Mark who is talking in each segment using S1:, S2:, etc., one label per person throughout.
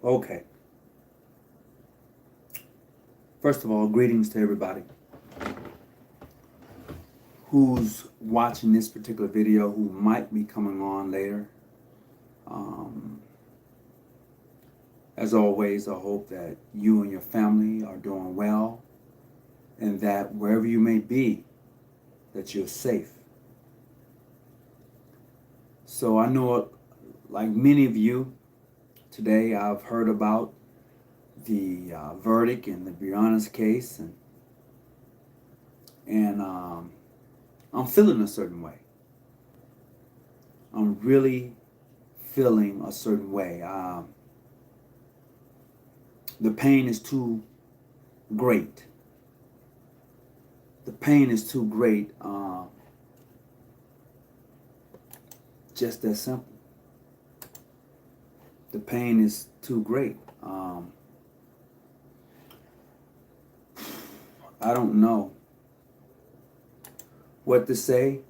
S1: Okay. First of all, greetings to everybody who's watching this particular video, who might be coming on later. Um, as always, I hope that you and your family are doing well, and that wherever you may be, that you're safe. So I know, like many of you, today I've heard about the verdict in the Brianna's case, and I'm feeling a certain way. I'm really feeling a certain way. The pain is too great. The pain is too great. Just that simple. The pain is too great. I don't know what to say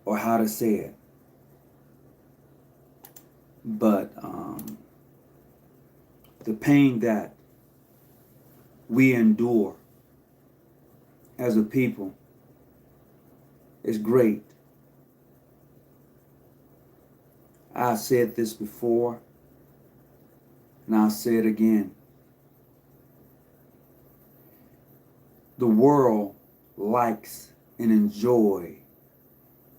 S1: or how to say it, but the pain that we endure as a people is great. I've said this before, and I'll say it again. The world likes and enjoys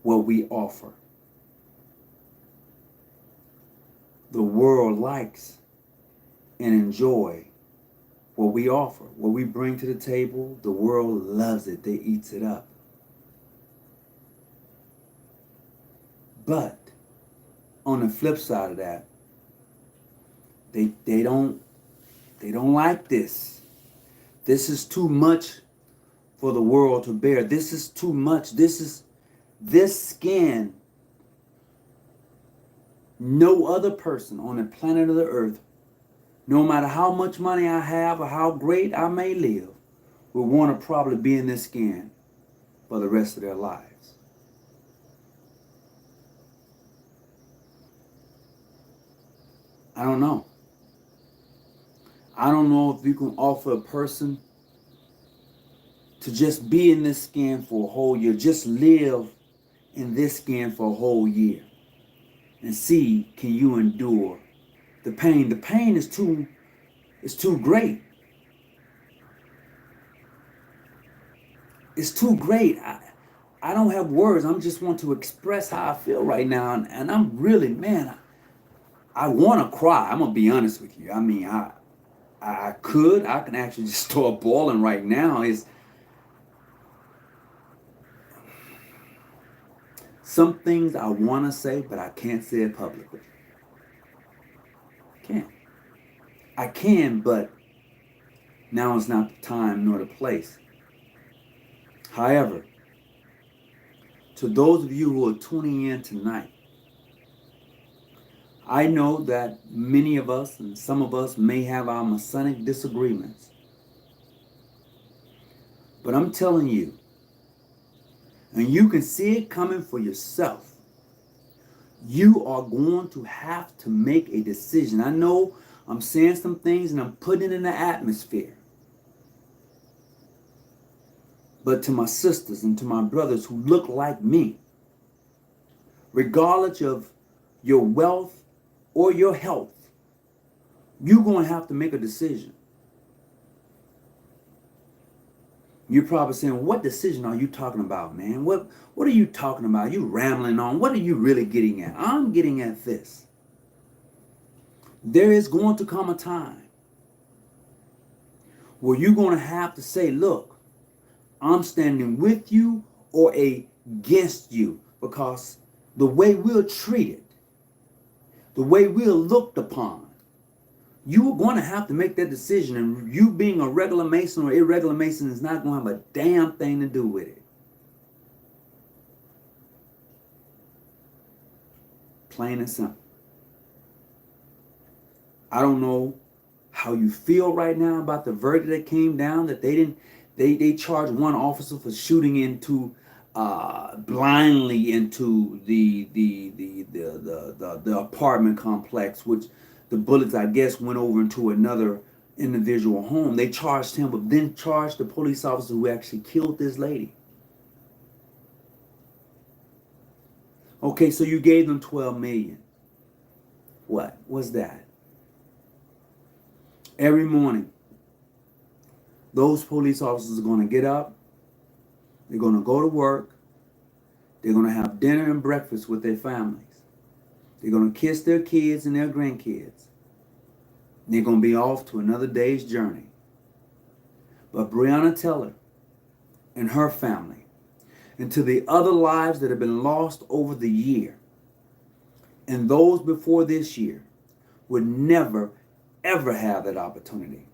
S1: what we offer. The world likes and enjoys what we offer, what we bring to the table. The world loves it. They eats it up. But on the flip side of that, they don't like this. This is too much for the world to bear. This is too much. This skin, no other person on the planet of the earth, no matter how much money I have or how great I may live, will want to probably be in this skin for the rest of their lives. I don't know. I don't know if you can offer a person to just be in this skin for a whole year, just live in this skin for a whole year, and see, can you endure the pain? The pain is too great. It's too great. I don't have words. I just want to express how I feel right now, and I'm really, man, I want to cry. I'm gonna be honest with you. I mean, I can actually just start bawling right now. It's some things I want to say, but I can't say it publicly. Can't. I can, but now is not the time nor the place. However, to those of you who are tuning in tonight, I know that many of us and some of us may have our Masonic disagreements. But I'm telling you, and you can see it coming for yourself, you are going to have to make a decision. I know I'm saying some things and I'm putting it in the atmosphere. But to my sisters and to my brothers who look like me, regardless of your wealth or your health, you're going to have to make a decision. You're probably saying, what decision are you talking about, man? What are you talking about? You rambling on. What are you really getting at? I'm getting at this. There is going to come a time where you're going to have to say, look, I'm standing with you or against you, because the way we're treated, the way we're looked upon, you're going to have to make that decision, and you being a regular Mason or irregular Mason is not going to have a damn thing to do with it. Plain and simple. I don't know how you feel right now about the verdict that came down, that they charged one officer for shooting into blindly into the apartment complex, which the bullets, I guess, went over into another individual home. They charged him, but then charged the police officer who actually killed this lady. Okay, so you gave them 12 million. What was that? Every morning, those police officers are going to get up. They're going to go to work. They're going to have dinner and breakfast with their families. They're going to kiss their kids and their grandkids. They're going to be off to another day's journey. But Brianna Teller and her family, and to the other lives that have been lost over the year, and those before this year, would never, ever have that opportunity.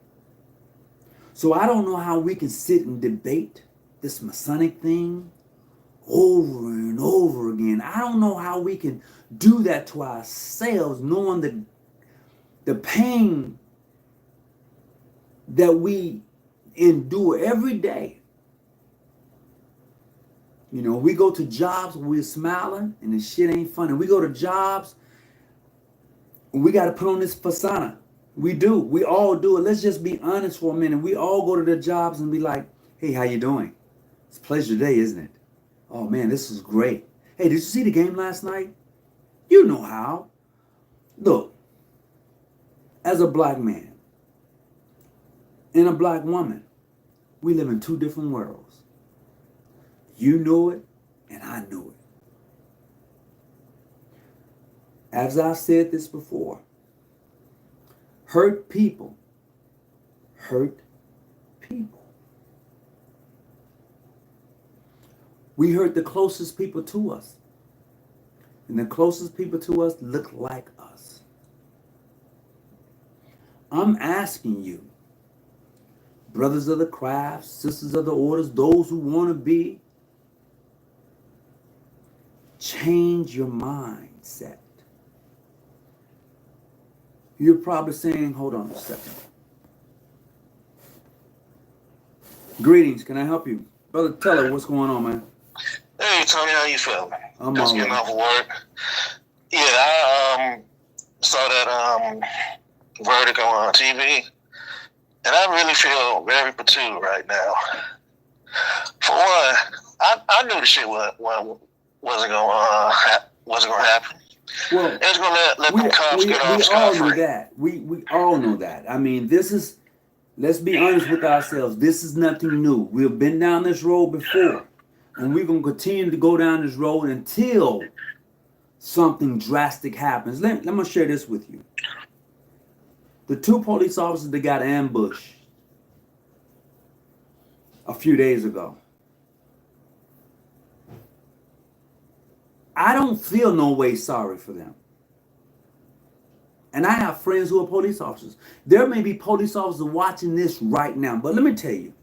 S1: So I don't know how we can sit and debate this Masonic thing over and over again. I don't know how we can do that to ourselves, knowing the pain that we endure every day. You know, we go to jobs where we're smiling and the shit ain't funny. We go to jobs and we got to put on this persona. We do. We all do it. Let's just be honest for a minute. We all go to the jobs and be like, hey, how you doing? It's a pleasure day, isn't it? Oh, man, this is great. Hey, did you see the game last night? You know how. Look, as a black man and a black woman, we live in two different worlds. You knew it, and I knew it. As I've said this before, hurt people hurt people. We hurt the closest people to us. And the closest people to us look like us. I'm asking you, brothers of the craft, sisters of the orders, those who want to be, change your mindset. You're probably saying, hold on a second. Greetings, can I help you? Brother Teller, what's going on, man?
S2: Hey, Tony, how you feeling?
S1: I'm
S2: just
S1: all
S2: getting
S1: right.
S2: off of work. Yeah, I saw that verdict on TV, and I really feel very perturbed right now. For one, I knew the shit wasn't gonna happen.
S1: Well,
S2: it was gonna let them cops get off
S1: We all
S2: scot-free.
S1: know that. We all know that. I mean, this is, let's be honest with ourselves. This is nothing new. We've been down this road before. And we're going to continue to go down this road until something drastic happens. Let me share this with you. The two police officers that got ambushed a few days ago. I don't feel no way sorry for them. And I have friends who are police officers. There may be police officers watching this right now. But let me tell you,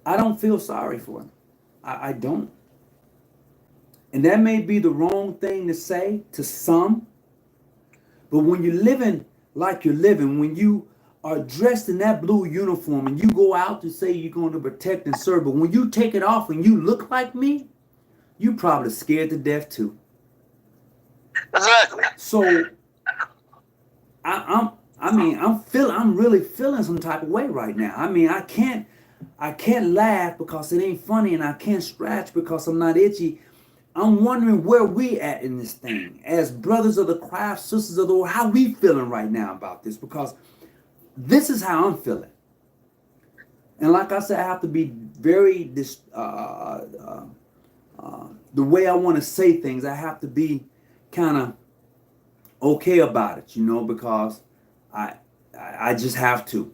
S1: I don't feel sorry for them. I don't. And that may be the wrong thing to say to some. But when you're living like you're living, when you are dressed in that blue uniform and you go out to say you're going to protect and serve, but when you take it off and you look like me, you probably scared to death too.
S2: Exactly.
S1: So I'm really feeling some type of way right now. I mean, I can't laugh because it ain't funny, and I can't scratch because I'm not itchy. I'm wondering where we at in this thing as brothers of the craft, sisters of the world. How we feeling right now about this? Because this is how I'm feeling. And like I said, I have to be very the way I want to say things. I have to be kind of okay about it, you know, because I just have to.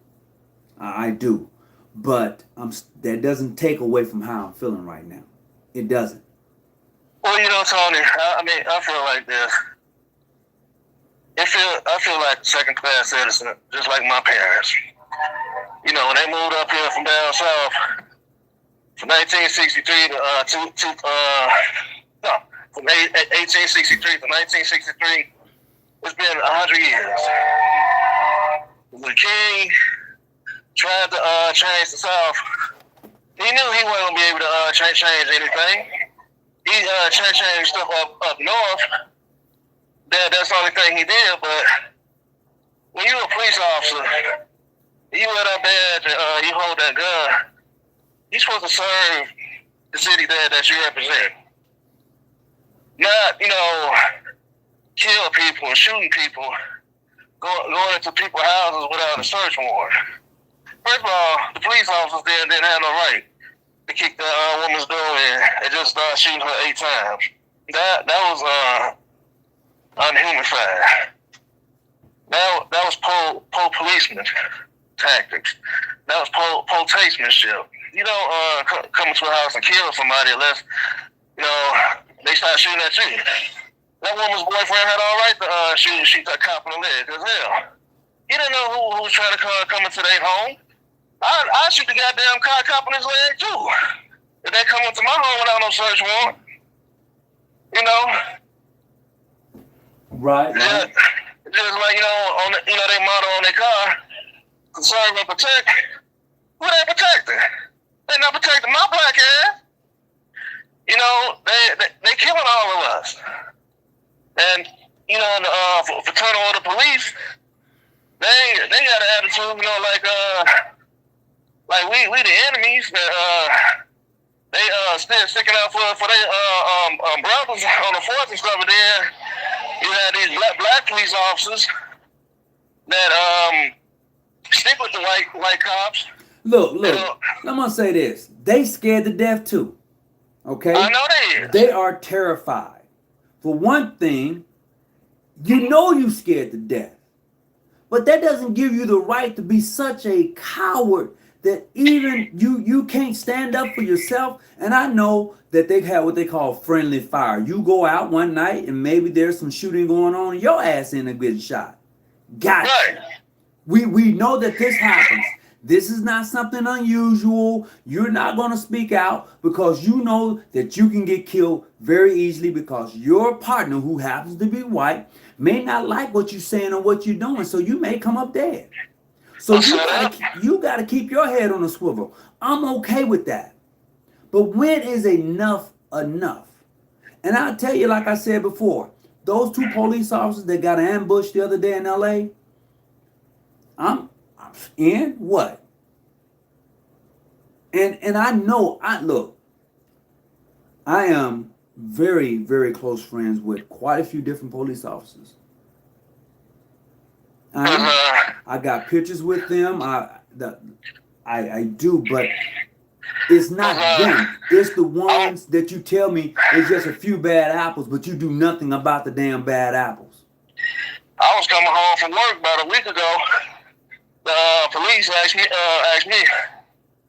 S1: I do. But that doesn't take away from how I'm feeling right now. It doesn't.
S2: Well, you know, Tony, I feel like this. I feel like second-class citizen, just like my parents. You know, when they moved up here from down south, from 1863 from 1863 to 1963, it's been 100 years. When King tried to change the South, he knew he wasn't going to be able to change anything. He changed stuff up north, that's the only thing he did. But when you're a police officer, you wear that badge and you hold that gun, you're supposed to serve the city that you represent. Not, kill people and shooting people, going into people's houses without a search warrant. First of all, the police officers didn't have no right to kick the woman's door in and just start shooting her 8 times. That was unhumanified. That was policeman tactics. That was policemanship. You don't come into a house and kill somebody unless they start shooting at you. That woman's boyfriend had all right to shoot that cop in the leg. Cause hell, he didn't know who was trying to come into their home. I shoot the goddamn cop in his leg too. If they come into my home without no search warrant,
S1: Right.
S2: Yeah, just like on they motto on their car, conserve and protect. Who they protecting? They not protecting my black ass. They killing all of us. And in the fraternal order police, they got an attitude, like we the enemies that they still sticking out for their brothers on the force and stuff. But then you had these black police officers that stick with the white cops.
S1: Look. I'm gonna say this: they scared to death too. Okay.
S2: I know they is.
S1: They are terrified. For one thing, you scared to death, but that doesn't give you the right to be such a coward that even you can't stand up for yourself. And I know that they have what they call friendly fire. You go out one night and maybe there's some shooting going on and your ass in a good shot. Gotcha.
S2: Right.
S1: We know that this happens. This is not something unusual. You're not going to speak out because you know that you can get killed very easily because your partner, who happens to be white, may not like what you're saying or what you're doing. So you may come up dead. So you got to keep your head on a swivel. I'm okay with that. But when is enough enough? And I'll tell you, like I said before, those 2 police officers that got ambushed the other day in LA, I'm in what? And I know, I am very, very close friends with quite a few different police officers. I got pictures with them. I do, but it's not them. It's the ones that you tell me it's just a few bad apples, but you do nothing about the damn bad apples.
S2: I was coming home from work about a week ago. The police asked me, he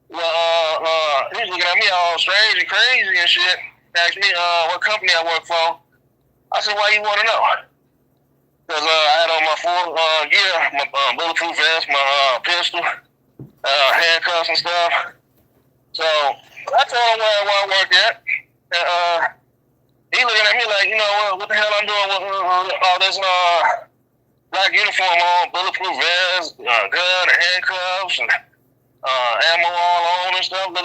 S2: was looking at me all strange and crazy and shit. Asked me what company I work for. I said, why you want to know? Because I had on my full gear, my bulletproof vest, my pistol, handcuffs and stuff. So I told him where I work at. And he looking at me like, what the hell I'm doing with all this black uniform on, bulletproof vest, gun and handcuffs and ammo all on and stuff. But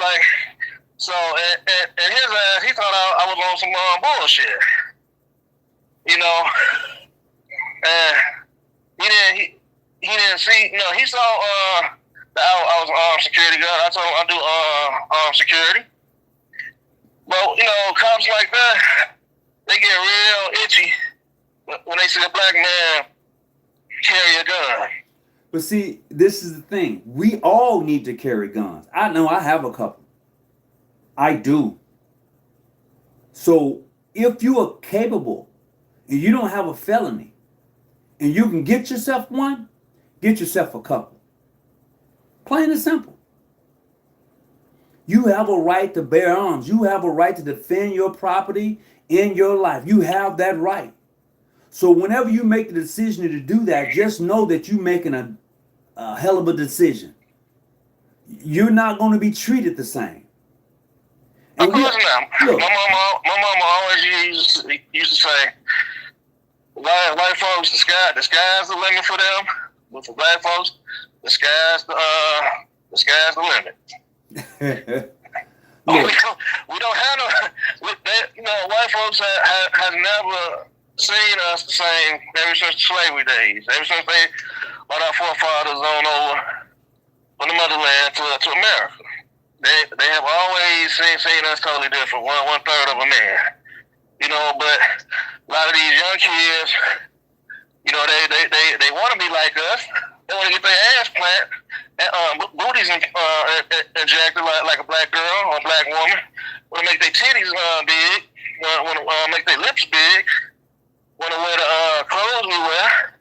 S2: so and his ass, he thought I was on some bullshit, and he didn't see, he saw that I was armed security guard. I told him I do armed security. But cops like that, they get real itchy when they see a black man carry a gun.
S1: But see, this is the thing. We all need to carry guns. I know I have a couple. I do. So if you are capable and you don't have a felony and you can get yourself one, get yourself a couple. Plain and simple. You have a right to bear arms. You have a right to defend your property in your life. You have that right. So whenever you make the decision to do that, just know that you're making a hell of a decision. You're not going to be treated the same.
S2: And of course not. My mama always used to say, white folks, the sky's the limit for them. But for black folks, the sky's the limit.
S1: Look,
S2: we don't have no. White folks has never seen us the same ever since the slavery days. Ever since they brought our forefathers on over from the motherland to America. They have always seen us totally different, one third of a man. You know, but a lot of these young kids, you know, they want to be like us. They want to get their ass planted, and booties injected like a black girl or a black woman. Want to make their titties big. Want to make their lips big. Want to wear the clothes we wear.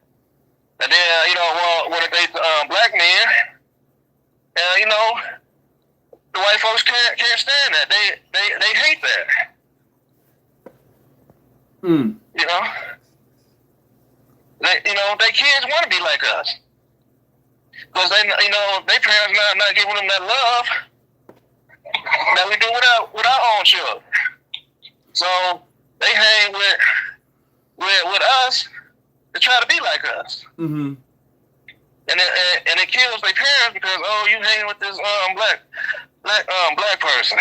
S2: And then, you know, want to date black men. And, you know, the white folks can't stand that. They hate that. You know? Their kids want to be like us. Because their parents not giving them that love that we do with our own children. So they hang with us to try to be like us.
S1: Mm-hmm.
S2: And it kills their parents because, oh, you hanging with this black person.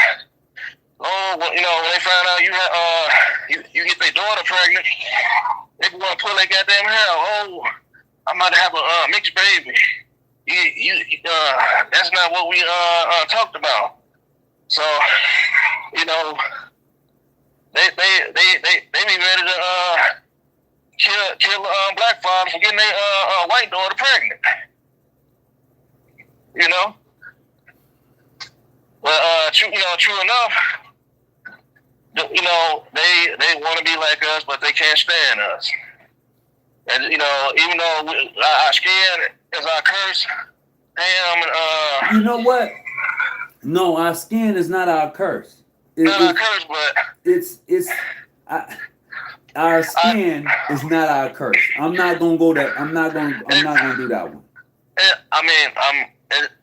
S2: Oh, well, you know, when they find out you get their daughter pregnant, they want to pull their goddamn hair. Oh, I'm about to have a mixed baby. That's not what we talked about. So, you know, they be ready to kill black fathers for getting their white daughter pregnant. You know, but true enough. You know, they want to be like us, but they can't stand us. And you know, even though our skin is our curse,
S1: you know what? No, our skin is not our curse.
S2: Not our curse, but
S1: our skin is not our curse. I'm not gonna go there. I'm not gonna do that one.
S2: I mean,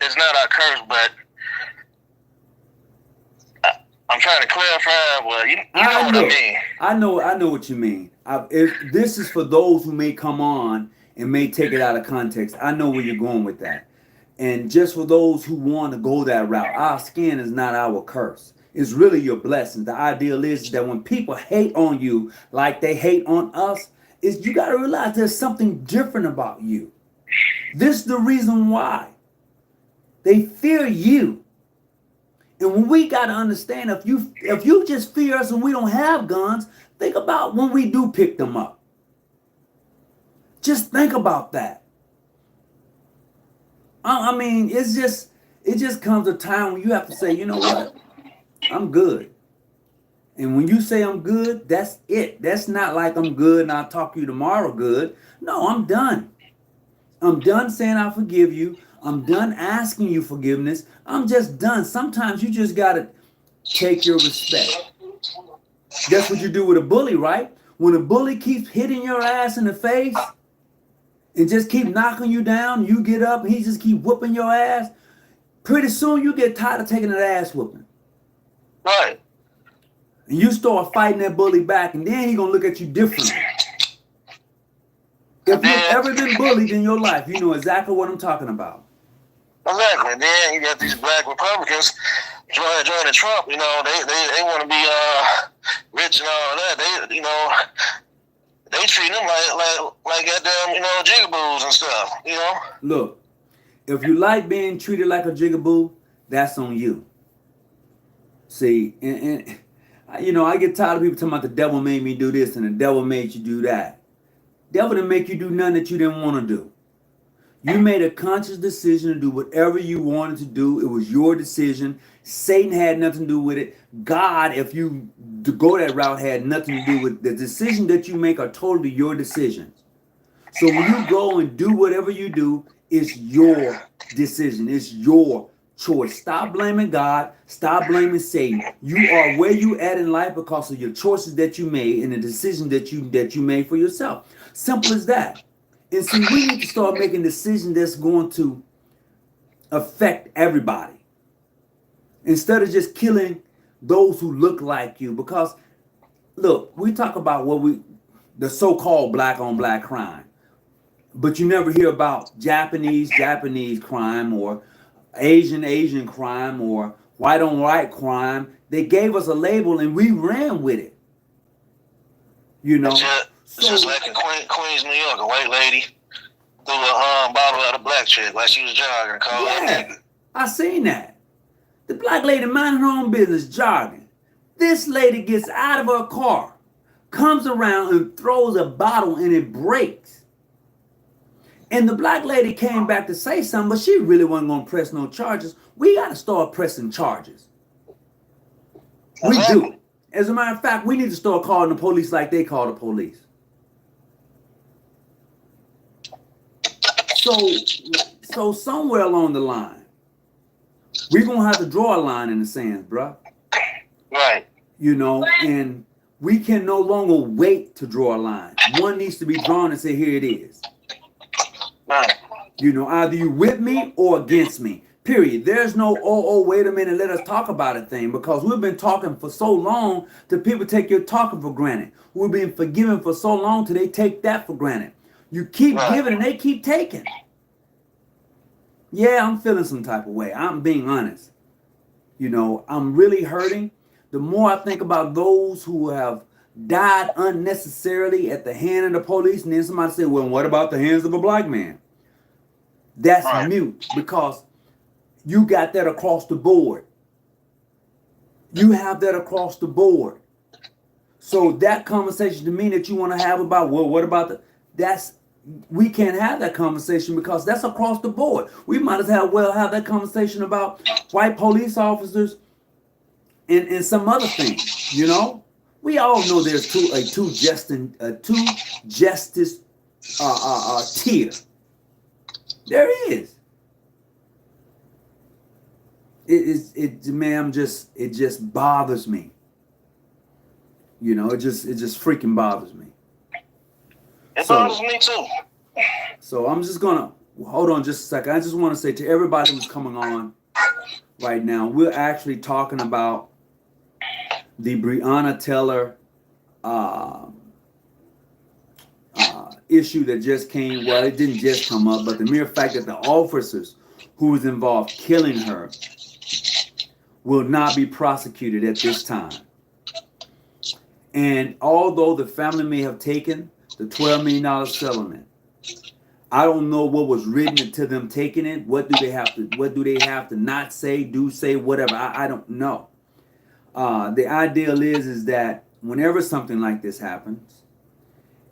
S2: it's not our curse, but I'm trying to clarify. Well, you know what I mean.
S1: I know what you mean. This is for those who may come on and may take it out of context. I know where you're going with that. And just for those who want to go that route, our skin is not our curse. It's really your blessing. The ideal is that when people hate on you like they hate on us, is you got to realize there's something different about you. This is the reason why. They fear you. And when we got to understand, if you just fear us and we don't have guns, think about when we do pick them up. Just think about that. I mean, it just comes a time when you have to say, you know what? I'm good. And when you say I'm good, that's it. That's not like I'm good and I'll talk to you tomorrow good. No, I'm done. I'm done saying I forgive you. I'm done asking you forgiveness. I'm just done. Sometimes you just got to take your respect. That's what you do with a bully, right? When a bully keeps hitting your ass in the face and just keep knocking you down, you get up and he just keep whooping your ass, pretty soon you get tired of taking that ass whooping.
S2: Right.
S1: And you start fighting that bully back, and then he going to look at you differently. If you've ever been bullied in your life, you know exactly what I'm talking about.
S2: Exactly. Then you got these black Republicans joining Trump. You know, they want to be rich and all that. They treat them like goddamn jigaboos and stuff. You know.
S1: Look, if you like being treated like a jigaboo, that's on you. See, and I get tired of people talking about the devil made me do this and the devil made you do that. Devil didn't make you do nothing that you didn't want to do. You made a conscious decision to do whatever you wanted to do. It was your decision. Satan had nothing to do with it. God, if you go that route, had nothing to do with it. The decision that you make are totally your decisions. So when you go and do whatever you do, it's your decision. It's your choice. Stop blaming God. Stop blaming Satan. You are where you at in life because of your choices that you made and the decision that you made for yourself. Simple as that. And see, we need to start making decisions that's going to affect everybody. Instead of just killing those who look like you. Because, look, we talk about the so-called black on black crime. But you never hear about Japanese crime or Asian crime or white on white crime. They gave us a label and we ran with it. You know?
S2: It's just like in Queens, New York, a white lady threw a bottle at a black chick like she was jogging and called her nigga.
S1: I seen that. The black lady minding her own business, jogging. This lady gets out of her car, comes around and throws a bottle and it breaks. And the black lady came back to say something, but she really wasn't going to press no charges. We got to start pressing charges. We do. As a matter of fact, we need to start calling the police like they call the police. So somewhere along the line, we're going to have to draw a line in the sand, bruh.
S2: Right.
S1: You know, and we can no longer wait to draw a line. One needs to be drawn and say, here it is.
S2: Right.
S1: You know, either you with me or against me. Period. There's no, wait a minute, let us talk about it thing. Because we've been talking for so long that people take your talking for granted. We've been forgiven for so long till they take that for granted. You keep giving and they keep taking. Yeah, I'm feeling some type of way. I'm being honest. You know, I'm really hurting. The more I think about those who have died unnecessarily at the hand of the police, and then somebody say, well, what about the hands of a black man? That's mute, because you got that across the board. You have that across the board. So that conversation to me that you want to have about, well, what about we can't have that conversation because that's across the board. We might as well have that conversation about white police officers and some other things, you know? We all know there's two justice tier. There is. It just bothers me. You know, it just freaking bothers me.
S2: It bothers me too.
S1: So I'm just gonna hold on just a second. I just want to say to everybody who's coming on right now, we're actually talking about the Brianna Taylor issue that just came. Well, it didn't just come up, but the mere fact that the officers who was involved killing her will not be prosecuted at this time. And although the family may have taken the $12 million settlement, I don't know what was written into them taking it. What do they have to not say, do say, whatever? I don't know. The ideal is that whenever something like this happens,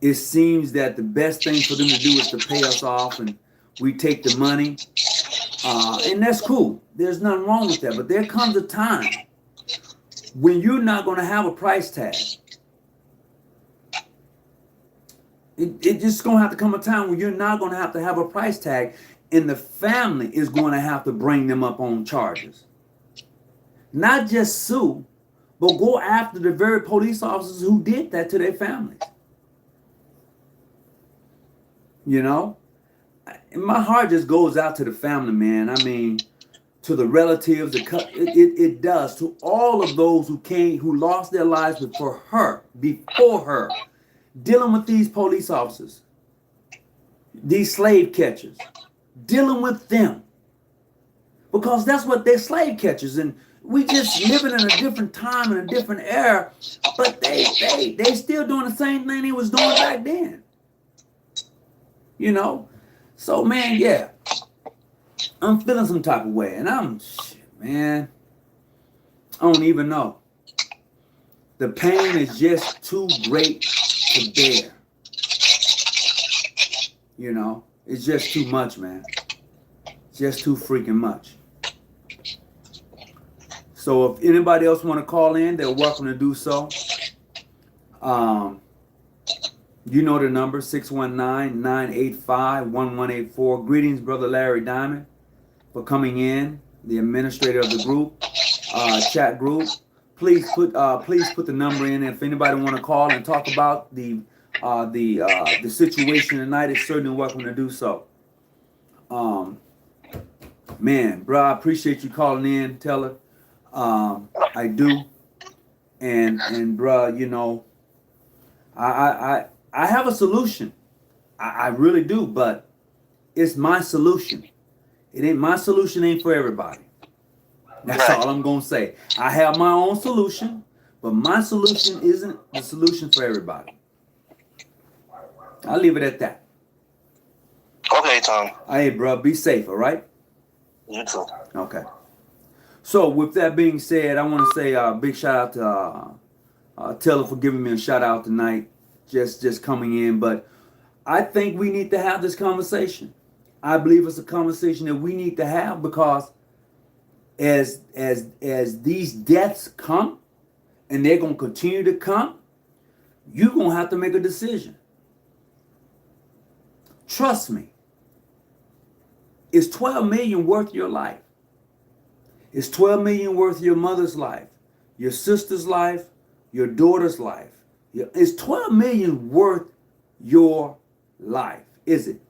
S1: it seems that the best thing for them to do is to pay us off and we take the money. And that's cool. There's nothing wrong with that. But there comes a time when you're not going to have a price tag. It just going to have to come a time when you're not going to have a price tag, and the family is going to have to bring them up on charges. Not just sue, but go after the very police officers who did that to their families. You know? And my heart just goes out to the family, man. I mean, to the relatives, it does. To all of those who lost their lives before her, dealing with these police officers, these slave catchers, dealing with them. Because that's what they're, slave catchers. And we just living in a different time and a different era, but they still doing the same thing they was doing back then. You know? So, man, yeah. I'm feeling some type of way. And I don't even know. The pain is just too great to bear. You know? It's just too much, man. Just too freaking much. So if anybody else want to call in, they're welcome to do so. You know the number, 619-985-1184. Greetings, Brother Larry Diamond, for coming in, the administrator of the group, chat group. Please put the number in. If anybody want to call and talk about the situation tonight, is certainly welcome to do so. Man, bro, I appreciate you calling in, Teller. I do, and bro, you know, I have a solution. I really do, but it's my solution. It ain't my solution. Ain't for everybody. That's all I'm gonna say. I have my own solution, but my solution isn't the solution for everybody. I'll leave it at that.
S2: Okay, Tom.
S1: Hey, bro, be safe, all right?
S2: You too.
S1: Okay. So, with that being said, I want to say a big shout out to Taylor for giving me a shout out tonight, just coming in. But I think we need to have this conversation. I believe it's a conversation that we need to have because as these deaths come, and they're gonna continue to come, you're gonna have to make a decision. Trust me. Is 12 million worth your life? Is 12 million worth your mother's life, your sister's life, your daughter's life? Is 12 million worth your life? Is it?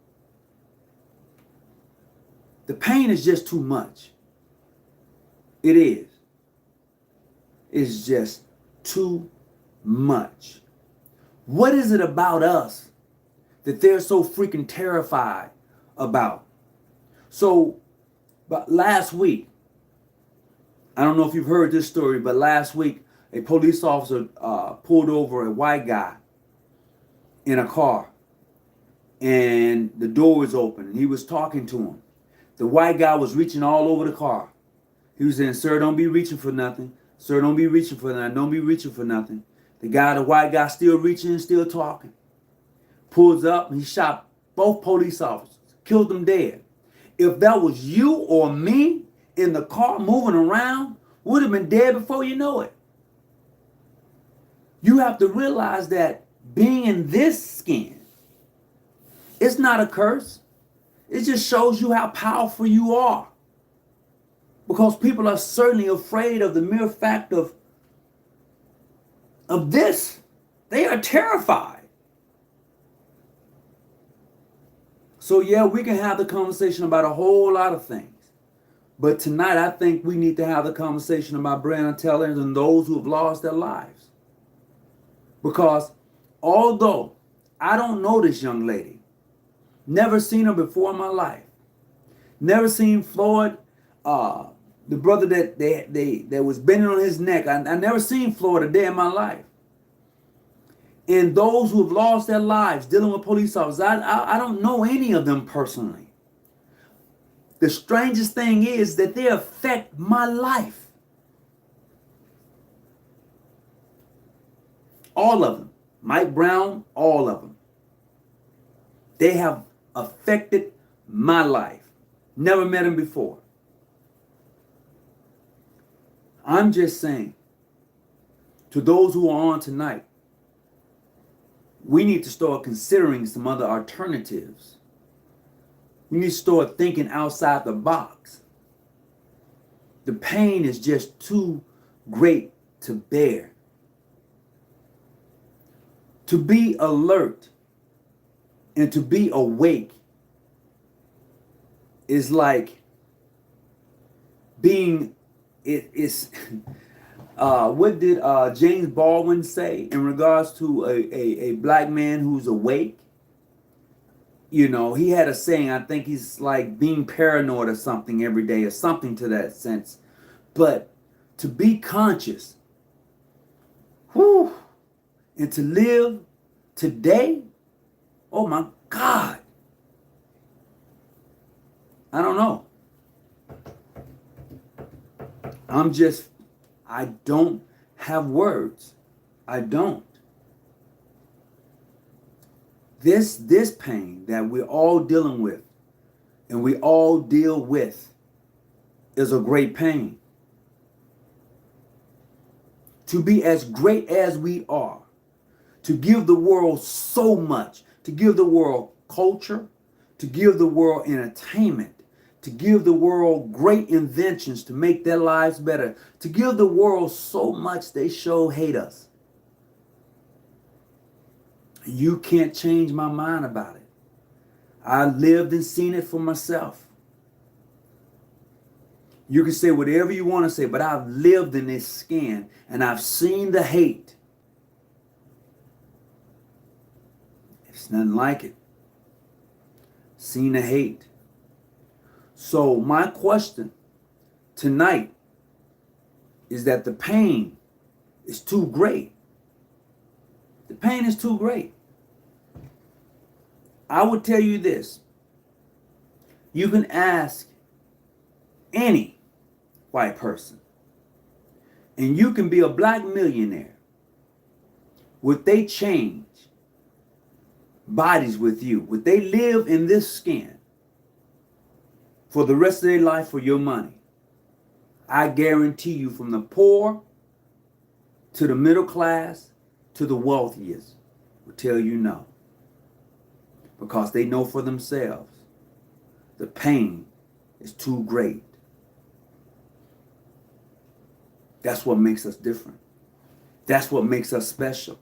S1: The pain is just too much. It is. It's just too much. What is it about us that they're so freaking terrified about? So, but last week, I don't know if you've heard this story, but last week, a police officer pulled over a white guy in a car, and the door was open, and he was talking to him. The white guy was reaching all over the car. He was saying, "Sir, don't be reaching for nothing. Sir, don't be reaching for nothing. Don't be reaching for nothing." The white guy, still reaching, still talking. Pulls up, and he shot both police officers, killed them dead. If that was you or me in the car moving around, would have been dead before you know it. You have to realize that being in this skin, it's not a curse. It just shows you how powerful you are. Because people are certainly afraid of the mere fact of this. They are terrified. So yeah, we can have the conversation about a whole lot of things. But tonight, I think we need to have the conversation about Brianna Taylor and those who have lost their lives. Because although I don't know this young lady, never seen her before in my life, never seen Floyd, the brother that was bending on his neck, I never seen Floyd a day in my life. And those who have lost their lives dealing with police officers, I don't know any of them personally. The strangest thing is that they affect my life. All of them. Mike Brown, all of them. They have affected my life. Never met him before. I'm just saying, to those who are on tonight, we need to start considering some other alternatives. We need to start thinking outside the box. The pain is just too great to bear. To be alert and to be awake is like being, it's what did James Baldwin say in regards to a black man who's awake? You know, he had a saying, I think he's like being paranoid or something every day or something to that sense. But to be conscious, whew, and to live today, oh my God. I don't know. I don't have words. I don't. This pain that we're all dealing with and we all deal with is a great pain. To be as great as we are, to give the world so much, to give the world culture, to give the world entertainment, to give the world great inventions to make their lives better, to give the world so much they sure hate us. You can't change my mind about it. I lived and seen it for myself. You can say whatever you want to say, but I've lived in this skin and I've seen the hate. It's nothing like it. Seen the hate. So my question tonight is that the pain is too great. The pain is too great. I would tell you this. You can ask any white person, and you can be a black millionaire. Would they change bodies with you? Would they live in this skin for the rest of their life for your money? I guarantee you, from the poor to the middle class to the wealthiest, will tell you no. Because they know for themselves the pain is too great. That's what makes us different. That's what makes us special.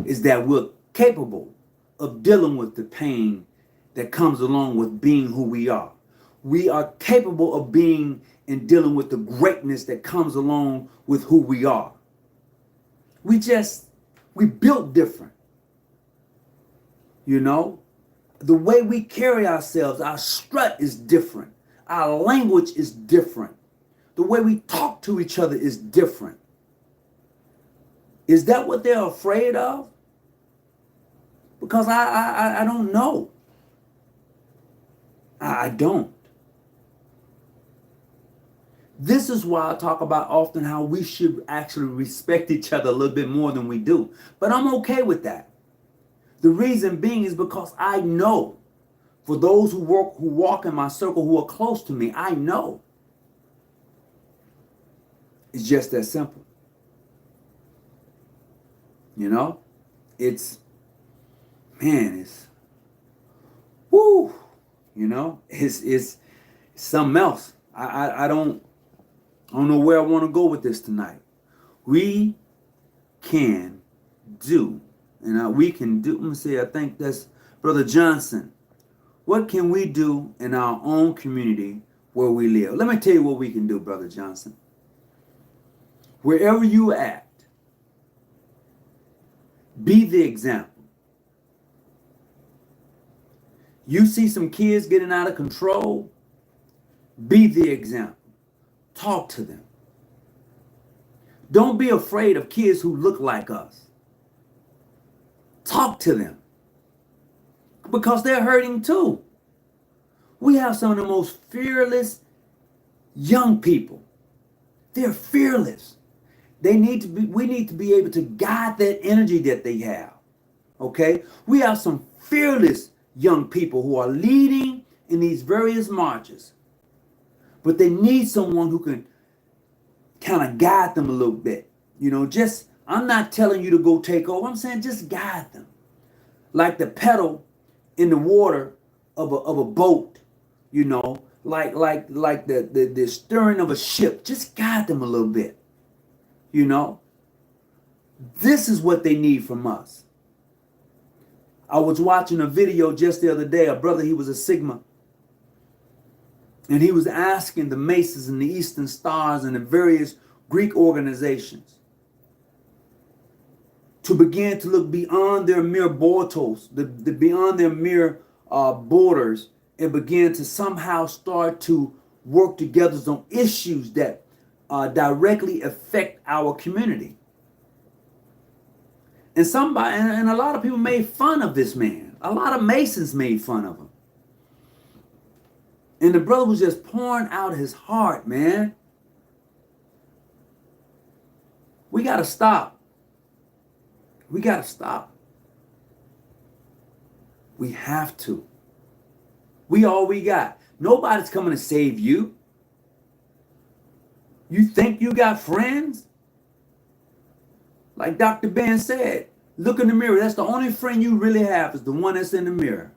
S1: Is that we're capable of dealing with the pain that comes along with being who we are. We are capable of being and dealing with the greatness that comes along with who we are. We built different. You know, the way we carry ourselves, our strut is different. Our language is different. The way we talk to each other is different. Is that what they're afraid of? Because I don't know. I don't. This is why I talk about often how we should actually respect each other a little bit more than we do. But I'm okay with that. The reason being is because I know, for those who walk in my circle, who are close to me, I know. It's just that simple. You know? It's whoo, you know, it's something else. I don't know where I want to go with this tonight. We can do, we can do, let me see, I think that's Brother Johnson. What can we do in our own community where we live? Let me tell you what we can do, Brother Johnson. Wherever you at, be the example. You see some kids getting out of control, be the example. Talk to them. Don't be afraid of kids who look like us. Talk to them. Because they're hurting too. We have some of the most fearless young people. They're fearless. We need to be able to guide that energy that they have. Okay? We have some fearless young people who are leading in these various marches. But they need someone who can kind of guide them a little bit. You know, I'm not telling you to go take over. I'm saying just guide them. Like the pedal in the water of a boat, you know, like the steering of a ship. Just guide them a little bit. You know, this is what they need from us. I was watching a video just the other day. A brother, he was a Sigma. And he was asking the Masons and the Eastern Stars and the various Greek organizations to begin to look beyond their mere borders, beyond their mere borders, and begin to somehow start to work together on issues that directly affect our community. And a lot of people made fun of this man. A lot of Masons made fun of him. And the brother was just pouring out his heart, man. We got to stop. We got to stop. We have to. We all we got. Nobody's coming to save you. You think you got friends? Like Dr. Ben said, look in the mirror. That's the only friend you really have, is the one that's in the mirror.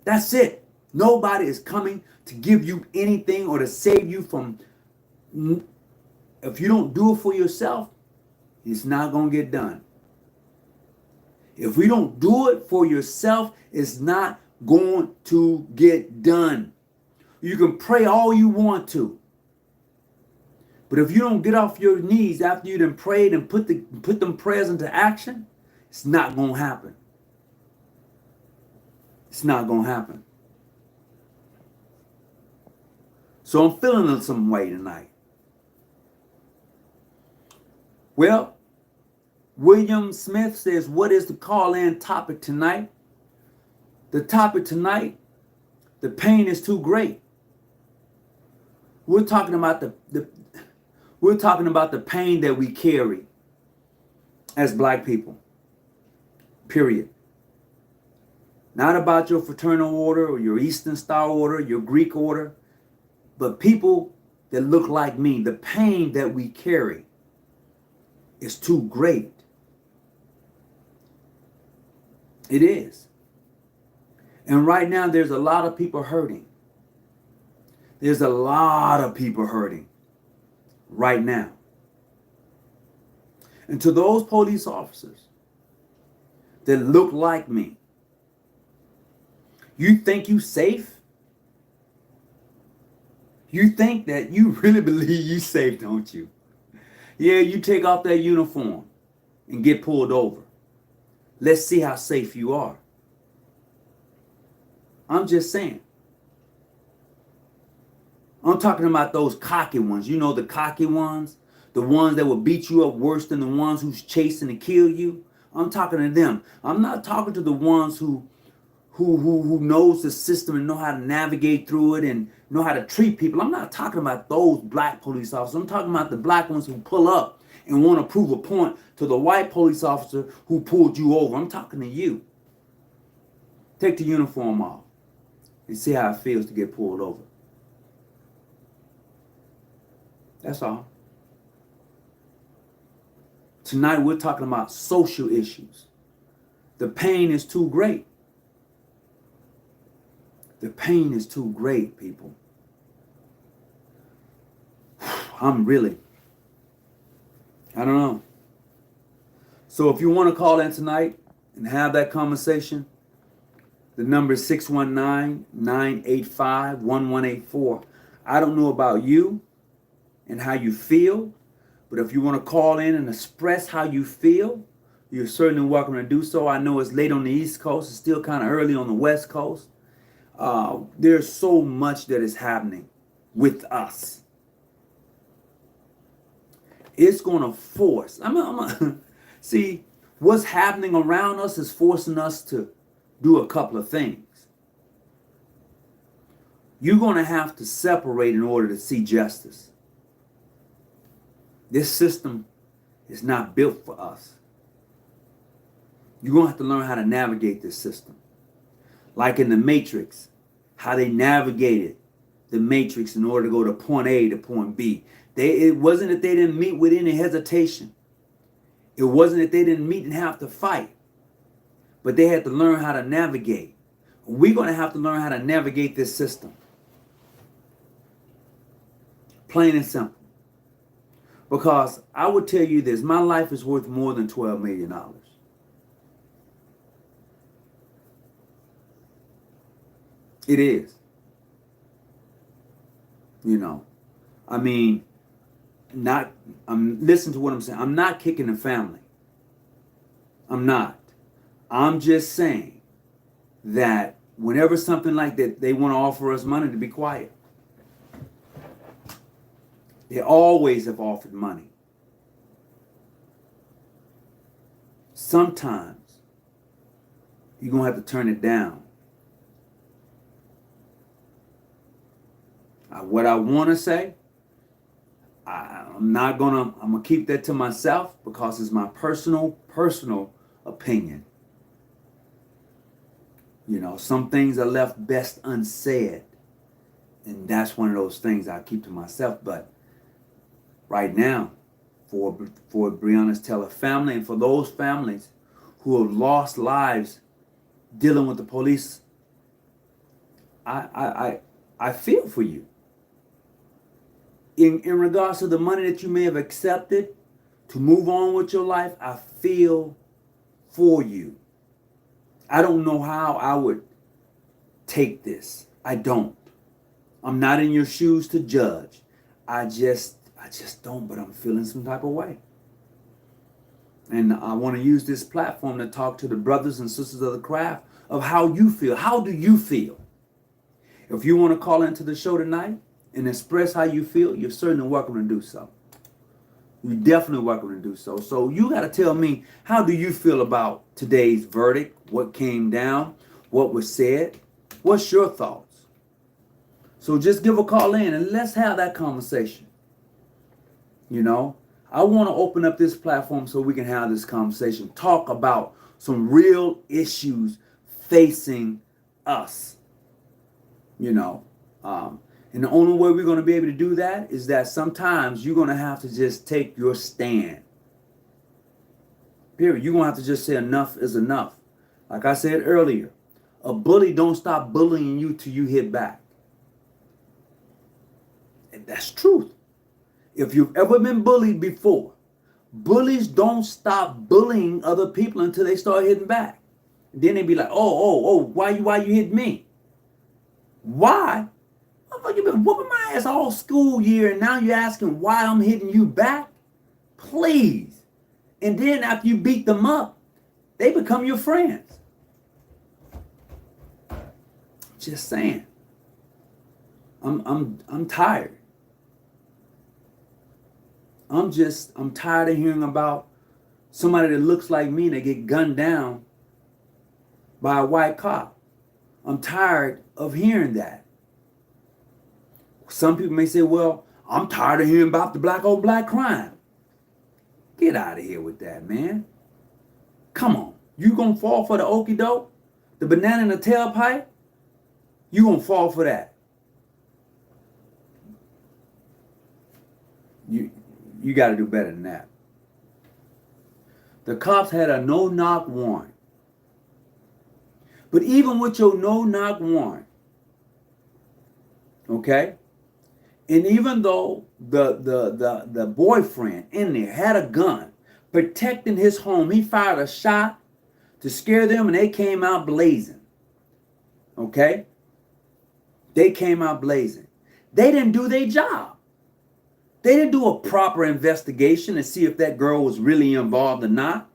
S1: That's it. Nobody is coming to give you anything or to save you from. If you don't do it for yourself, it's not going to get done. If we don't do it for yourself, it's not going to get done. You can pray all you want to. But if you don't get off your knees after you done prayed and put them prayers into action, it's not going to happen. It's not going to happen. So I'm feeling in some way tonight. Well, William Smith says, what is the call-in topic tonight? The topic tonight, the pain is too great. We're talking about the pain that we carry as black people. Period. Not about your fraternal order or your Eastern Star order, your Greek order, but people that look like me. The pain that we carry is too great. It is. And right now, there's a lot of people hurting. There's a lot of people hurting right now. And to those police officers that look like me, you think you safe? You think that you really believe you safe, don't you? Yeah, you take off that uniform and get pulled over. Let's see how safe you are. I'm just saying. I'm talking about those cocky ones. You know, the cocky ones, the ones that will beat you up worse than the ones who's chasing to kill you. I'm talking to them. I'm not talking to the ones who knows the system and know how to navigate through it and know how to treat people. I'm not talking about those black police officers. I'm talking about the black ones who pull up and want to prove a point to the white police officer who pulled you over. I'm talking to you. Take the uniform off and see how it feels to get pulled over. That's all. Tonight we're talking about social issues. The pain is too great. The pain is too great, people. I don't know. So if you want to call in tonight and have that conversation, the number is 619-985-1184. I don't know about you and how you feel, but if you want to call in and express how you feel, you're certainly welcome to do so. I know it's late on the East Coast. It's still kind of early on the West Coast. There's so much that is happening with us. It's going to force. See, what's happening around us is forcing us to do a couple of things. You're going to have to separate in order to see justice. This system is not built for us. You're going to have to learn how to navigate this system. Like in the Matrix, how they navigated the Matrix in order to go to point A to point B. It wasn't that they didn't meet with any hesitation. It wasn't that they didn't meet and have to fight. But they had to learn how to navigate. We're going to have to learn how to navigate this system. Plain and simple. Because I would tell you this, my life is worth more than $12 million. It is. You know, I mean, listen to what I'm saying. I'm not kicking the family. I'm not. I'm just saying that whenever something like that, they want to offer us money, to be quiet. They always have offered money. Sometimes you're going to have to turn it down. What I want to say, I'm going to keep that to myself because it's my personal opinion. You know, some things are left best unsaid. And that's one of those things I keep to myself. But right now, for Brianna's Teller family and for those families who have lost lives dealing with the police, I feel for you. In regards to the money that you may have accepted to move on with your life, I feel for you. I don't know how I would take this. I don't. I'm not in your shoes to judge. I just don't, but I'm feeling some type of way. And I want to use this platform to talk to the brothers and sisters of the craft of how you feel. How do you feel? If you want to call into the show tonight and express how you feel, you're certainly welcome to do so. You're definitely welcome to do so. So you got to tell me, how do you feel about today's verdict? What came down? what was said. What's your thoughts? So just give a call in and let's have that conversation. You know, I want to open up this platform so we can have this conversation. Talk about some real issues facing us. You know, and the only way we're going to be able to do that is that sometimes you're going to have to just take your stand. Period. You're going to have to just say enough is enough. Like I said earlier, a bully don't stop bullying you till you hit back. And that's truth. If you've ever been bullied before, bullies don't stop bullying other people until they start hitting back. Then they be like, why you hit me? Why? You've been whooping my ass all school year and now you're asking why I'm hitting you back? Please. And then after you beat them up, they become your friends. Just saying. I'm tired. I'm tired of hearing about somebody that looks like me and they get gunned down by a white cop. I'm tired of hearing that. Some people may say, well, I'm tired of hearing about the black on black crime. Get out of here with that, man. Come on. You gonna fall for the okie doke? The banana in the tailpipe? You gonna fall for that. You got to do better than that. The cops had a no-knock warrant. But even with your no-knock warrant, okay, and even though the boyfriend in there had a gun protecting his home, he fired a shot to scare them and they came out blazing. Okay? They came out blazing. They didn't do their job. They didn't do a proper investigation to see if that girl was really involved or not.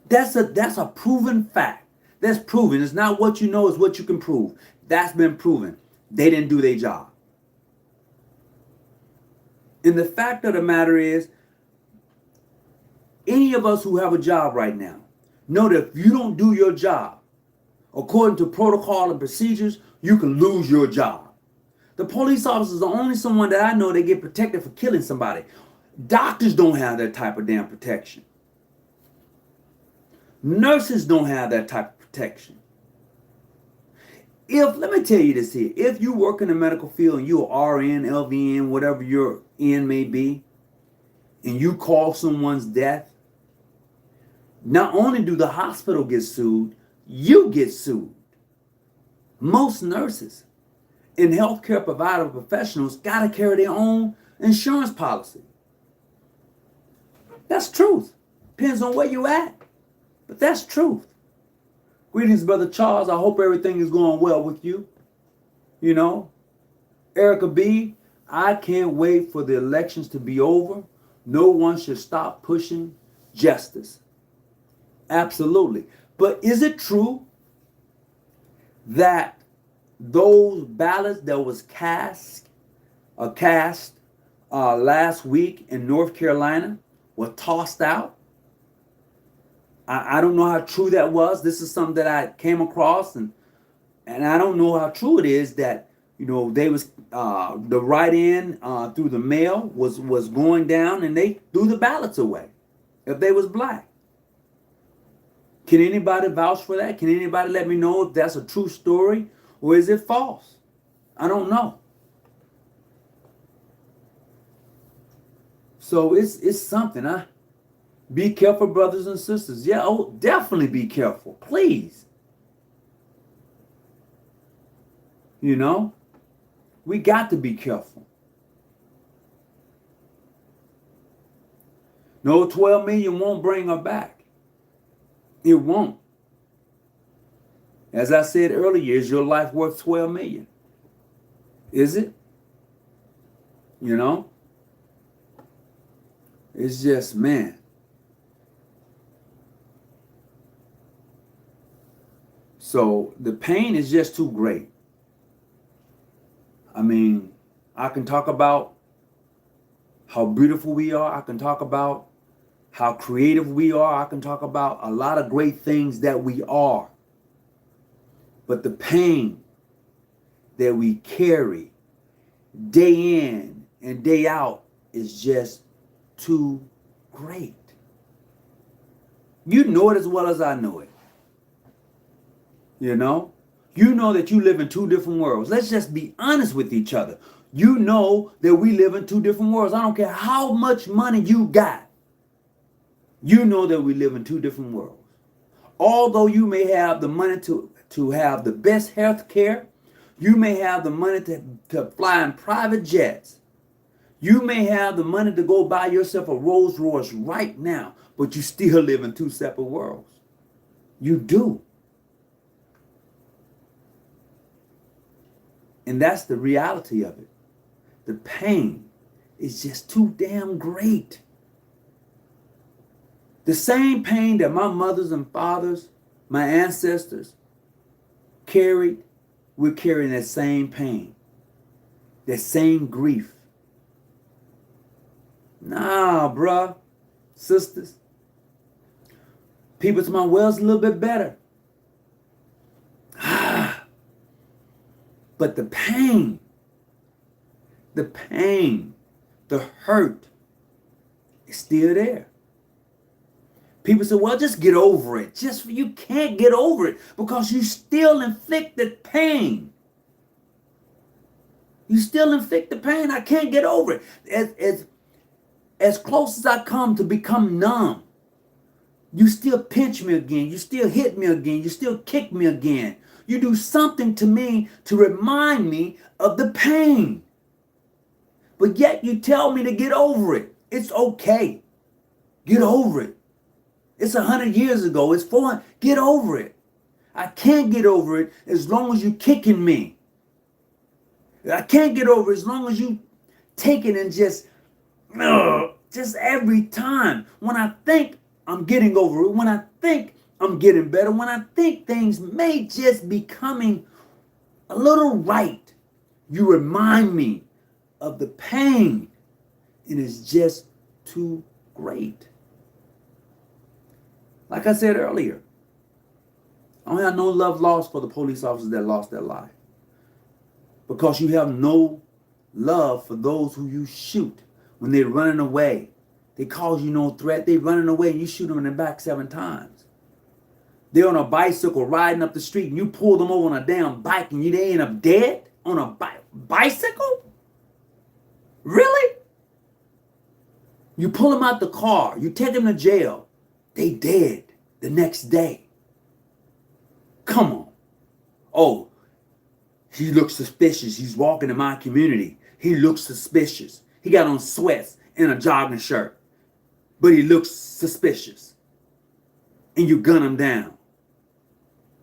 S1: That's a proven fact. That's proven. It's not what you know, it's what you can prove. That's been proven. They didn't do their job. And the fact of the matter is, any of us who have a job right now know that if you don't do your job according to protocol and procedures, you can lose your job. The police officer is the only someone that I know that get protected for killing somebody. Doctors don't have that type of damn protection. Nurses don't have that type of protection. Let me tell you this here, if you work in the medical field and you're RN, LVN, whatever your N may be, and you cause someone's death, not only do the hospital get sued, you get sued. Most nurses and healthcare provider professionals got to carry their own insurance policy. That's truth. Depends on where you at, but that's truth. Greetings, Brother Charles. I hope everything is going well with you. You know, Erica B., I can't wait for the elections to be over. No one should stop pushing justice. Absolutely. But is it true that those ballots that was cast last week in North Carolina were tossed out? I don't know how true that was. This is something that I came across, and I don't know how true it is that, you know, they was the write-in through the mail was going down and they threw the ballots away if they was black. Can anybody vouch for that? Can anybody let me know if that's a true story or is it false? I don't know. So it's something, huh? Be careful, brothers and sisters. Yeah, oh, definitely be careful. Please. You know, we got to be careful. No, 12 million won't bring her back. It won't. As I said earlier, is your life worth 12 million? Is it? You know? It's just, man. So the pain is just too great. I mean, I can talk about how beautiful we are. I can talk about how creative we are. I can talk about a lot of great things that we are. But the pain that we carry day in and day out is just too great. You know it as well as I know it. You know? You know that you live in two different worlds. Let's just be honest with each other. You know that we live in two different worlds. I don't care how much money you got. You know that we live in two different worlds. Although you may have the money to have the best health care, you may have the money to fly in private jets. You may have the money to go buy yourself a Rolls Royce right now, but you still live in two separate worlds. You do. And that's the reality of it. The pain is just too damn great. The same pain that my mothers and fathers, my ancestors carried, we're carrying that same pain, that same grief. Nah, bruh, sisters. People to my well's a little bit better. But the pain, the hurt is still there. People say, well, just get over it. You can't get over it because you still inflicted pain. You still inflict the pain. I can't get over it. As close as I come to become numb, you still pinch me again. You still hit me again. You still kick me again. You do something to me to remind me of the pain. But yet you tell me to get over it. It's okay. Get over it. It's 100 years ago. It's 400. Get over it. I can't get over it as long as you kicking me. I can't get over it as long as you taking and just every time. When I think I'm getting over it, when I think I'm getting better, when I think things may just be coming a little right, you remind me of the pain. It is just too great. Like I said earlier, I don't have no love lost for the police officers that lost their life. Because you have no love for those who you shoot when they're running away. They cause you no threat. They're running away and you shoot them in the back 7 times. They're on a bicycle riding up the street and you pull them over on a damn bike and they end up dead on a bicycle? Really? You pull them out the car. You take them to jail. They dead the next day. Come on. Oh, he looks suspicious. He's walking in my community. He looks suspicious. He got on sweats and a jogging shirt. But he looks suspicious. And you gun him down.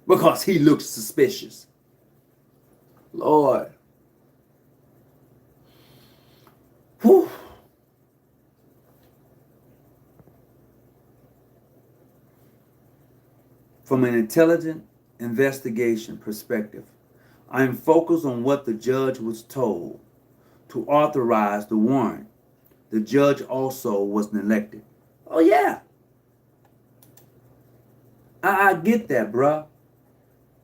S1: Because he looks suspicious. Lord. Whew. From an intelligent investigation perspective, I am focused on what the judge was told to authorize the warrant. The judge also was elected. Oh yeah. I get that, bruh.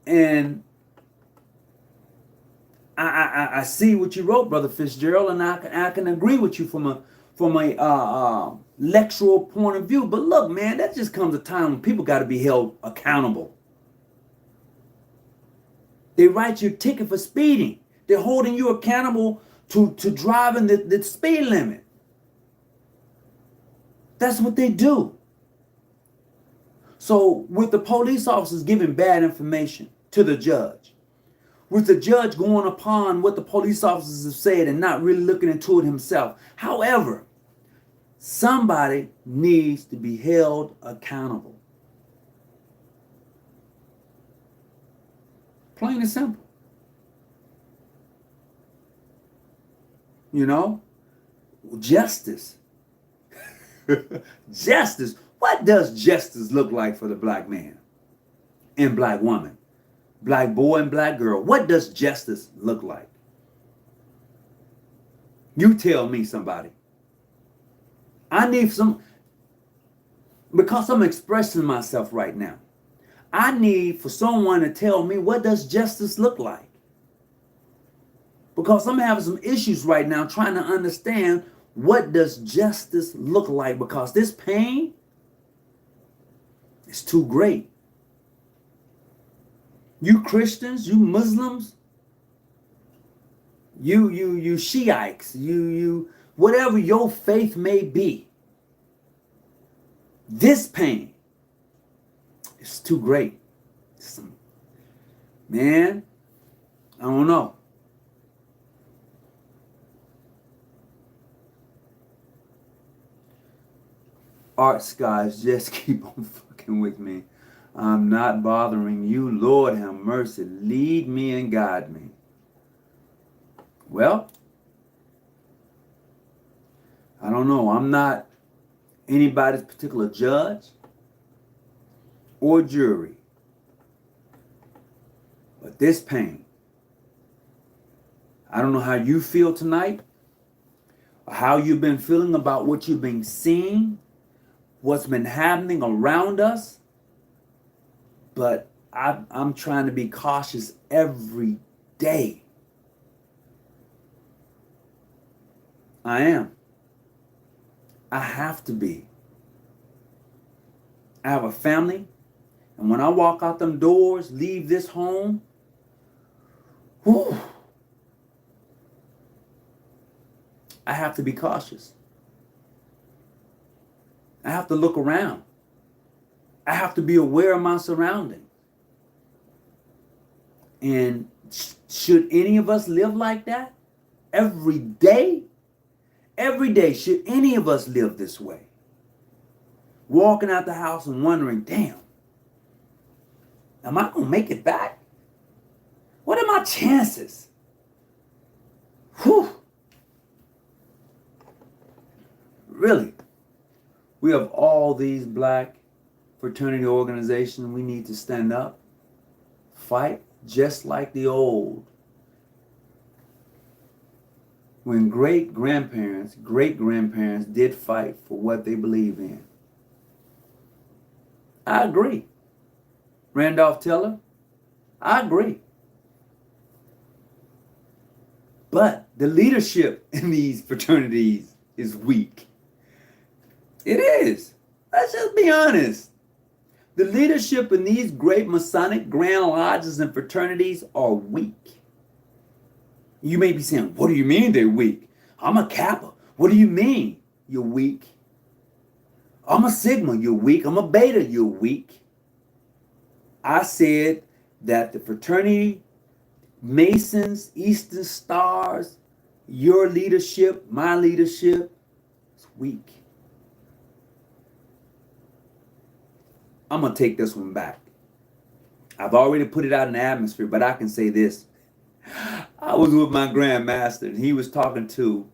S1: And I see what you wrote, Brother Fitzgerald, and I can agree with you from a lectural point of view. But look, man, that just comes a time when people got to be held accountable. They write you a ticket for speeding. They're holding you accountable to driving the speed limit. That's what they do. So with the police officers giving bad information to the judge, with the judge going upon what the police officers have said and not really looking into it himself. However, somebody needs to be held accountable. Plain and simple. You know? Justice. Justice. What does justice look like for the black man and black woman? Black boy and black girl. What does justice look like? You tell me, somebody. I need some, because I'm expressing myself right now. I need for someone to tell me, what does justice look like? Because I'm having some issues right now trying to understand, what does justice look like? Because this pain is too great. You Christians, you Muslims, you Shiites, you whatever your faith may be, this pain is too great. Man, I don't know. Art skies, just keep on fucking with me. I'm not bothering you. Lord have mercy. Lead me and guide me. Well, I don't know. I'm not anybody's particular judge or jury. But this pain, I don't know how you feel tonight, or how you've been feeling about what you've been seeing, what's been happening around us. But I'm trying to be cautious every day. I am. I have to be. I have a family, and when I walk out them doors, leave this home, whew, I have to be cautious. I have to look around. I have to be aware of my surroundings. And should any of us live like that every day? Every day, should any of us live this way? Walking out the house and wondering, damn, am I going to make it back? What are my chances? Whew. Really, we have all these black fraternity organizations. We need to stand up, fight, just like the old. When great-grandparents did fight for what they believe in. I agree. Randolph Taylor, I agree. But the leadership in these fraternities is weak. It is. Let's just be honest. The leadership in these great Masonic Grand Lodges and fraternities are weak. You may be saying, what do you mean they're weak? I'm a Kappa. What do you mean you're weak? I'm a Sigma, you're weak. I'm a Beta, you're weak. I said that the fraternity, Masons, Eastern Stars, your leadership, my leadership, is weak. I'm going to take this one back. I've already put it out in the atmosphere, but I can say this. I was with my Grand Master, and he was talking to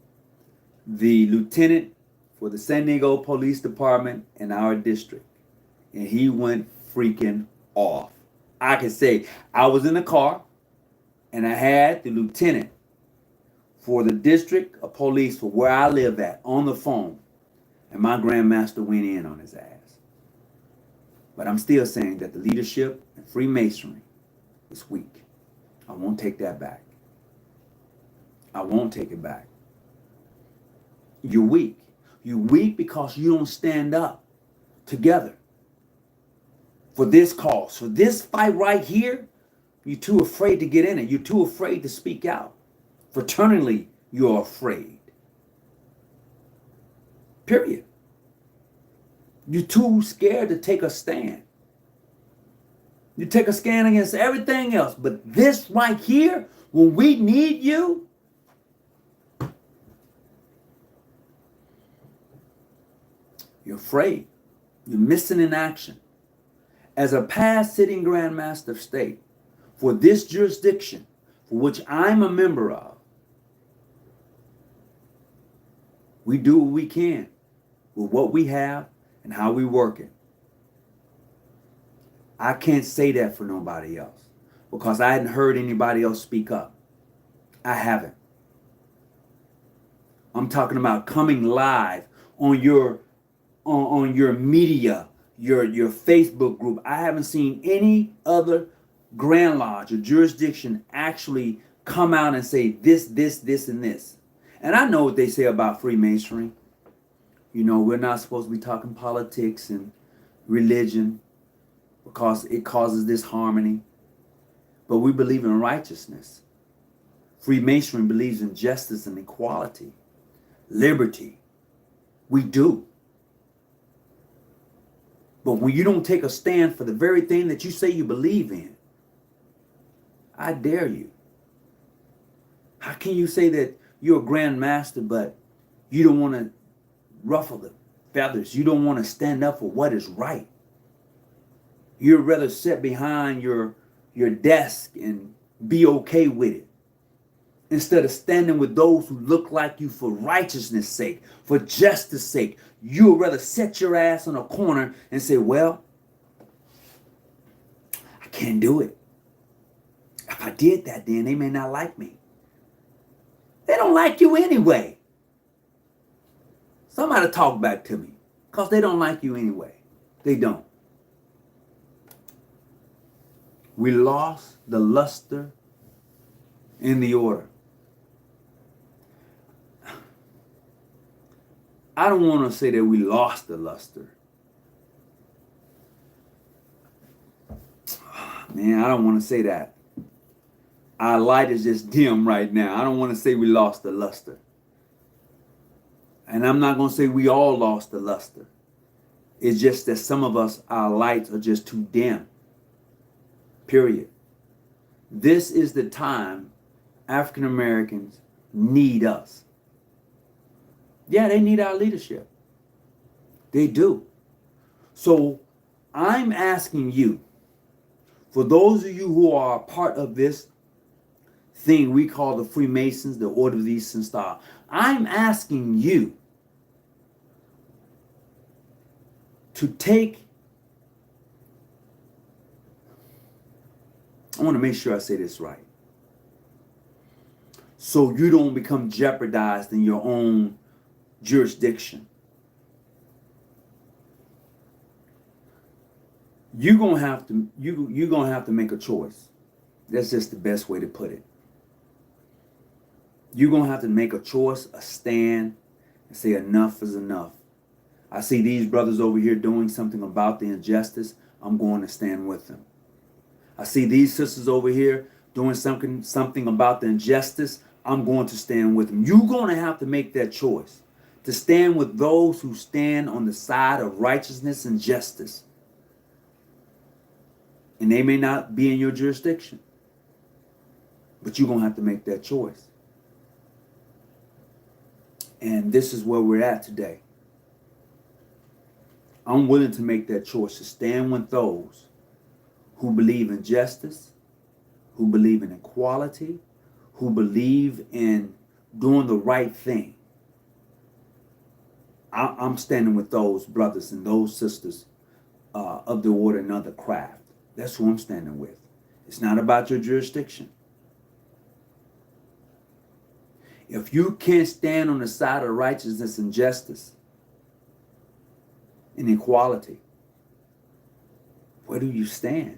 S1: the lieutenant for the San Diego Police Department in our district. And he went freaking off. I can say I was in the car, and I had the lieutenant for the district of police for where I live at on the phone. And my Grand Master went in on his ass. But I'm still saying that the leadership in Freemasonry is weak. I won't take that back. I won't take it back. You're weak. You're weak because you don't stand up together for this cause. For this fight right here, you're too afraid to get in it. You're too afraid to speak out. Fraternally, you're afraid. Period. You're too scared to take a stand. You take a stand against everything else. But this right here, when we need you, you're afraid. You're missing in action. As a past sitting Grand Master of State for this jurisdiction, for which I'm a member of, we do what we can with what we have and how we work it. I can't say that for nobody else because I hadn't heard anybody else speak up. I haven't. I'm talking about coming live on your media, your Facebook group. I haven't seen any other Grand Lodge or jurisdiction actually come out and say this, and this. And I know what they say about Freemasonry. You know, we're not supposed to be talking politics and religion because it causes disharmony. But we believe in righteousness. Freemasonry believes in justice and equality, liberty. We do. But when you don't take a stand for the very thing that you say you believe in, I dare you. How can you say that you're a grand master, but you don't want to ruffle the feathers? You don't want to stand up for what is right. You'd rather sit behind your desk and be okay with it, instead of standing with those who look like you for righteousness' sake, for justice' sake. You would rather set your ass on a corner and say, well, I can't do it. If I did that, then they may not like me. They don't like you anyway. Somebody talk back to me, because they don't like you anyway. They don't. We lost the luster in the order. I don't want to say that we lost the luster. Man, I don't want to say that. Our light is just dim right now. I don't want to say we lost the luster. And I'm not going to say we all lost the luster. It's just that some of us, our lights are just too dim. Period. This is the time African Americans need us. Yeah, they need our leadership. They do. So I'm asking you, for those of you who are a part of this thing we call the Freemasons, the Order of the Eastern Star, I'm asking you to take, I want to make sure I say this right, so you don't become jeopardized in your own jurisdiction. You're gonna have to make a choice. That's just the best way to put it. You're gonna have to make a choice, a stand, and say enough is enough. I see these brothers over here doing something about the injustice. I'm going to stand with them. I see these sisters over here doing something about the injustice. I'm going to stand with them. You're going to have to make that choice, to stand with those who stand on the side of righteousness and justice. And they may not be in your jurisdiction, but you're going to have to make that choice. And this is where we're at today. I'm willing to make that choice, to stand with those who believe in justice, who believe in equality, who believe in doing the right thing. I'm standing with those brothers and those sisters of the order and other craft. That's who I'm standing with. It's not about your jurisdiction. If you can't stand on the side of righteousness and justice and equality, where do you stand?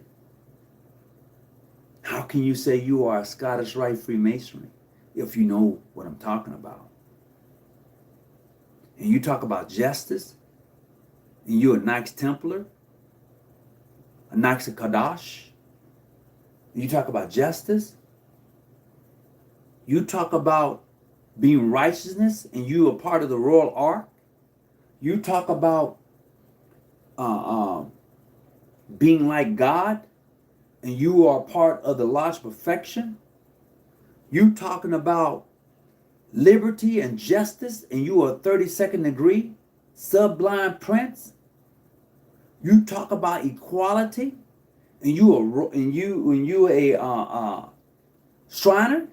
S1: How can you say you are a Scottish Rite Freemasonry if you know what I'm talking about? And you talk about justice, and you're a Knights Templar, a Knights of Kadash, and you talk about justice, you talk about being righteousness, and you are part of the Royal Ark, you talk about being like God, and you are part of the Lodge of Perfection, you talking about liberty and justice, and you are a 32nd degree sublime prince. You talk about equality, and you a Shriner.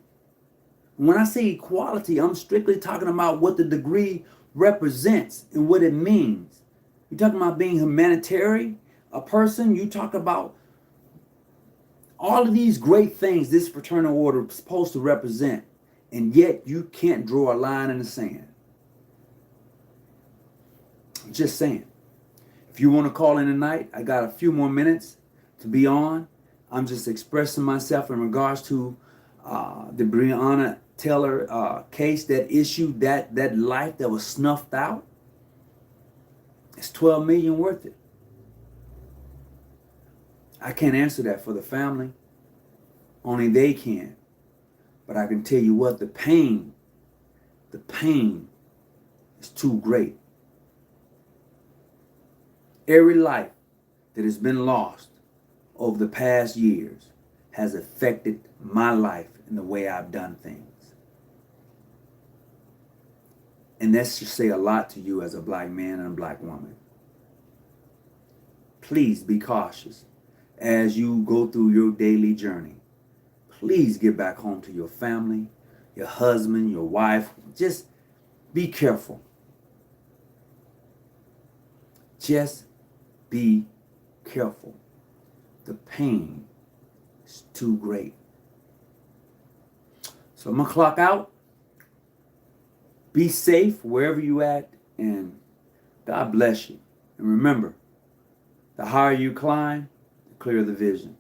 S1: When I say equality, I'm strictly talking about what the degree represents and what it means. You're talking about being humanitarian, a person. You talk about all of these great things this fraternal order is supposed to represent, and yet you can't draw a line in the sand. I'm just saying. If you want to call in tonight, I got a few more minutes to be on. I'm just expressing myself in regards to the Brianna Taylor case, that issue, that life that was snuffed out. It's 12 million worth it. I can't answer that for the family. Only they can. But I can tell you what, the pain is too great. Every life that has been lost over the past years has affected my life and the way I've done things. And that should say a lot to you as a black man and a black woman. Please be cautious as you go through your daily journey. Please get back home to your family, your husband, your wife. Just be careful. Just be careful. The pain is too great. So I'm going to clock out. Be safe wherever you at, and God bless you. And remember, the higher you climb, the clearer the vision.